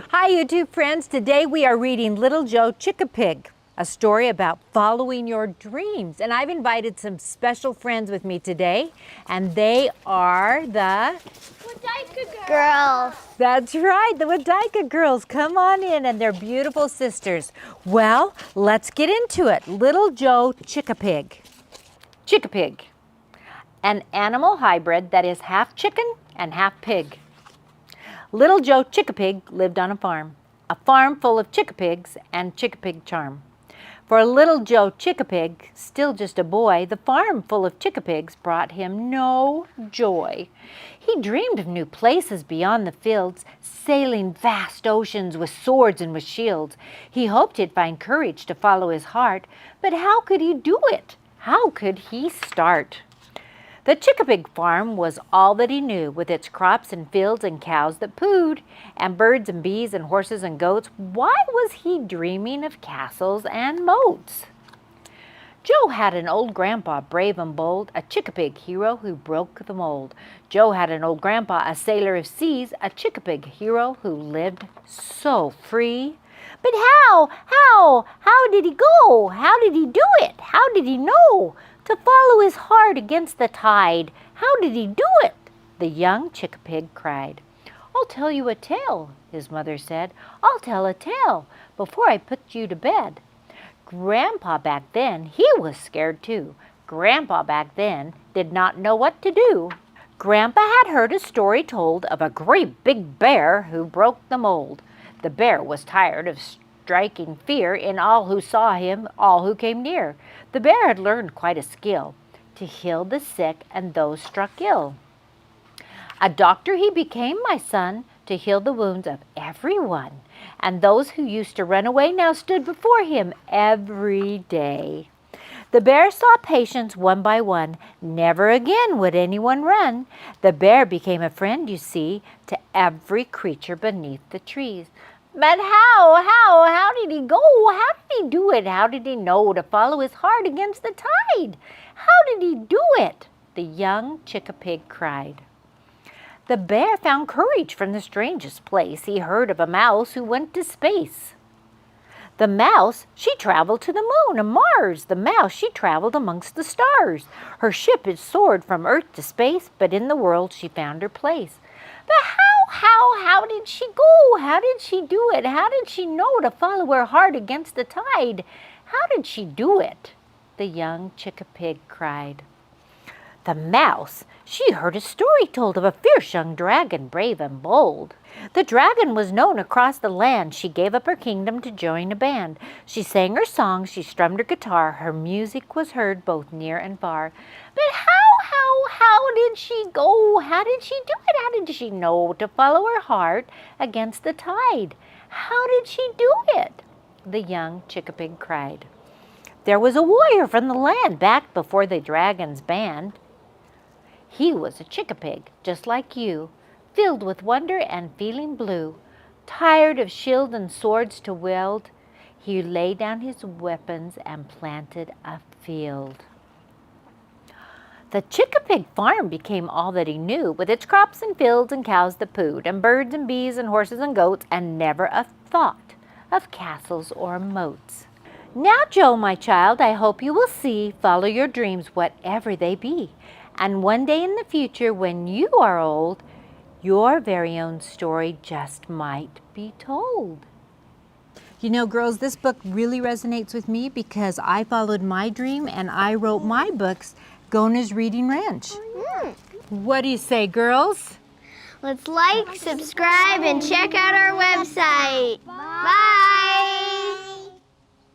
Hi YouTube friends, today we are reading Little Joe Chickapig, a story about following your dreams. And I've invited some special friends with me today, and they are the Girls. That's right, the Wadaika girls. Come on in, and they're beautiful sisters. Well, let's get into it. Little Joe Chickapig. Chickapig, an animal hybrid that is half chicken and half pig. Little Joe Chickapig lived on a farm full of chickapigs and chickapig charm. For little Joe Chickapig, still just a boy, the farm full of chickapigs brought him no joy. He dreamed of new places beyond the fields, sailing vast oceans with swords and with shields. He hoped he'd find courage to follow his heart, but how could he do it? How could he start? The Chickapig farm was all that he knew, with its crops and fields and cows that pooed, and birds and bees and horses and goats. Why was he dreaming of castles and moats? Joe had an old grandpa, brave and bold, a Chickapig hero who broke the mold. Joe had an old grandpa, a sailor of seas, a Chickapig hero who lived so free. But how did he go? How did he do it? How did he know to follow his heart against the tide? How did he do it? The young Chickapig cried. I'll tell you a tale, his mother said. I'll tell a tale before I put you to bed. Grandpa back then, he was scared too. Grandpa back then did not know what to do. Grandpa had heard a story told of a great big bear who broke the mold. The bear was tired of striking fear in all who saw him, all who came near. The bear had learned quite a skill to heal the sick and those struck ill. A doctor he became, my son, to heal the wounds of everyone. And those who used to run away now stood before him every day. The bear saw patients one by one. Never again would anyone run. The bear became a friend, you see, to every creature beneath the trees. But how did he go? How did he do it? How did he know to follow his heart against the tide? How did he do it? The young Chickapig cried. The bear found courage from the strangest place. He heard of a mouse who went to space. The mouse, she traveled to the moon and Mars. The mouse, she traveled amongst the stars. Her ship had soared from Earth to space, but in the world she found her place. But how did she go? How did she do it? How did she know to follow her heart against the tide? How did she do it? The young Chickapig cried. The mouse, she heard a story told of a fierce young dragon, brave and bold. The dragon was known across the land. She gave up her kingdom to join a band. She sang her songs, she strummed her guitar. Her music was heard both near and far. But how did she go? How did she do it? How did she know to follow her heart against the tide? How did she do it? The young Chickapig cried. There was a warrior from the land back before the dragon's band. He was a Chickapig, just like you, filled with wonder and feeling blue. Tired of shield and swords to wield, he laid down his weapons and planted a field. The Chickapig farm became all that he knew, with its crops and fields and cows that pooed, and birds and bees and horses and goats, and never a thought of castles or moats. Now, Joe, my child, I hope you will see, follow your dreams, whatever they be. And one day in the future, when you are old, your very own story just might be told. You know, girls, this book really resonates with me because I followed my dream and I wrote my books, Gona's Reading Ranch. What do you say, girls? Let's like, subscribe, and check out our website. Bye!